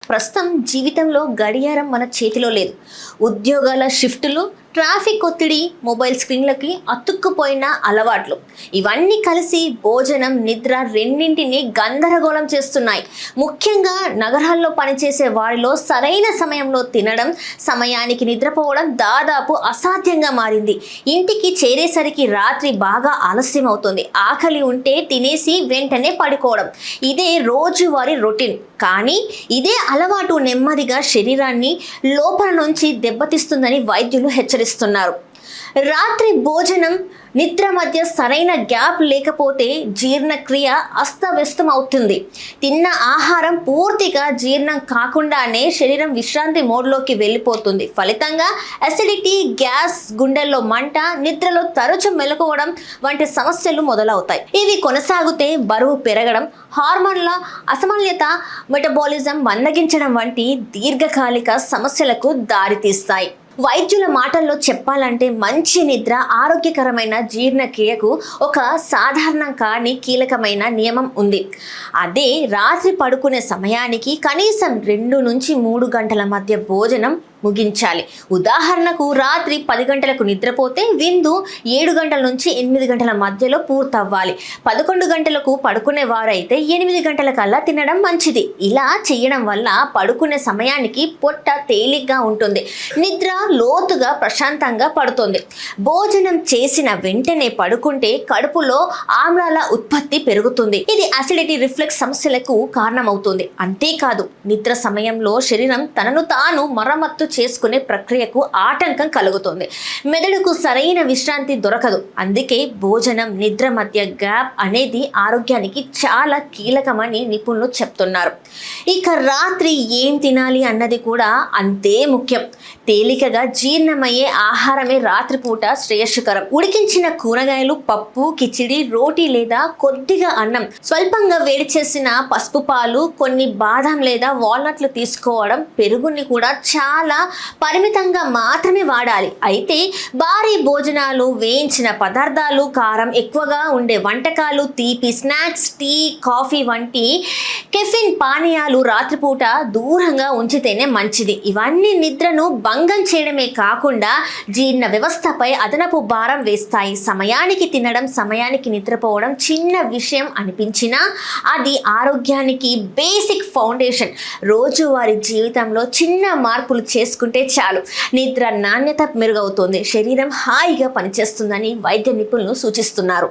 ప్రస్తుతం జీవితంలో గడియారం మన చేతిలో లేదు. ఉద్యోగాల షిఫ్టులు, ట్రాఫిక్ ఒత్తిడి, మొబైల్ స్క్రీన్లకి అతుక్కుపోయిన అలవాట్లు ఇవన్నీ కలిసి భోజనం, నిద్ర రెండింటిని గందరగోళం చేస్తున్నాయి. ముఖ్యంగా నగరాల్లో పనిచేసే వారిలో సరైన సమయంలో తినడం, సమయానికి నిద్రపోవడం దాదాపు అసాధ్యంగా మారింది. ఇంటికి చేరేసరికి రాత్రి బాగా ఆలస్యం అవుతుంది. ఆకలి ఉంటే తినేసి వెంటనే పడుకోవడం, ఇదే రోజువారీ రొటీన్. కానీ ఇదే అలవాటు నెమ్మదిగా శరీరాన్ని లోపల నుంచి దెబ్బతీస్తుందని వైద్యులు హెచ్చరిస్తున్నారు. రాత్రి భోజనం, నిద్ర మధ్య సరైన గ్యాప్ లేకపోతే జీర్ణక్రియ అస్తవ్యస్తం అవుతుంది. తిన్న ఆహారం పూర్తిగా జీర్ణం కాకుండానే శరీరం విశ్రాంతి మోడ్లోకి వెళ్ళిపోతుంది. ఫలితంగా అసిడిటీ, గ్యాస్, గుండెల్లో మంట, నిద్రలో తరచు మెలకువడం వంటి సమస్యలు మొదలవుతాయి. ఇవి కొనసాగితే బరువు పెరగడం, హార్మోన్ల అసమతుల్యత, మెటబాలిజం మందగించడం వంటి దీర్ఘకాలిక సమస్యలకు దారితీస్తాయి. వైద్యుల మాటల్లో చెప్పాలంటే మంచి నిద్ర ఆరోగ్యకరమైన జీర్ణక్రియకు ఒక సాధారణ కానీ కీలకమైన నియమం ఉంది. అదే రాత్రి పడుకునే సమయానికి కనీసం 2 నుంచి 3 గంటల మధ్య భోజనం ముగించాలి. ఉదాహరణకు రాత్రి 10 గంటలకు నిద్రపోతే విందు 7 గంటల నుంచి 8 గంటల మధ్యలో పూర్తవ్వాలి. 11 గంటలకు పడుకునే వారైతే 8 గంటల కల్లా తినడం మంచిది. ఇలా చేయడం వల్ల పడుకునే సమయానికి పొట్ట తేలిగ్గా ఉంటుంది, నిద్ర లోతుగా ప్రశాంతంగా పడుతుంది. భోజనం చేసిన వెంటనే పడుకుంటే కడుపులో ఆమ్లాల ఉత్పత్తి పెరుగుతుంది. ఇది అసిడిటీ, రిఫ్లెక్స్ సమస్యలకు కారణమవుతుంది. అంతేకాదు, నిద్ర సమయంలో శరీరం తనను తాను మరమ్మత్తు చేసుకునే ప్రక్రియకు ఆటంకం కలుగుతుంది. మెదడుకు సరైన విశ్రాంతి దొరకదు. అందుకే భోజనం, నిద్ర మధ్య గ్యాప్ అనేది ఆరోగ్యానికి చాలా కీలకమని నిపుణులు చెప్తున్నారు. ఇక రాత్రి ఏం తినాలి అన్నది కూడా అంతే ముఖ్యం. తేలికగా జీర్ణమయ్యే ఆహారమే రాత్రిపూట శ్రేయస్కరం. ఉడికించిన కూరగాయలు, పప్పు, కిచిడి, రోటీ లేదా కొద్దిగా అన్నం, స్వల్పంగా వేడి చేసిన పసుపు పాలు, కొన్ని బాదం లేదా వాల్నట్లు తీసుకోవడం, పెరుగుని కూడా చాలా పరిమితంగా మాత్రమే వాడాలి. అయితే భారీ భోజనాలు, వేయించిన పదార్థాలు, కారం ఎక్కువగా ఉండే వంటకాలు, తీపి స్నాక్స్, టీ, కాఫీ వంటి కెఫిన్ పానీయాలు రాత్రిపూట దూరంగా ఉంచితేనే మంచిది. ఇవన్నీ నిద్రను భంగం చేయడమే కాకుండా జీర్ణ వ్యవస్థపై అదనపు భారం వేస్తాయి. సమయానికి తినడం, సమయానికి నిద్రపోవడం చిన్న విషయం అనిపించినా అది ఆరోగ్యానికి బేసిక్ ఫౌండేషన్. రోజువారీ జీవితంలో చిన్న మార్పులు చేసుకుంటే చాలు, నిద్ర నాణ్యత మెరుగవుతుంది, శరీరం హాయిగా పనిచేస్తుందని వైద్య నిపుణులు సూచిస్తున్నారు.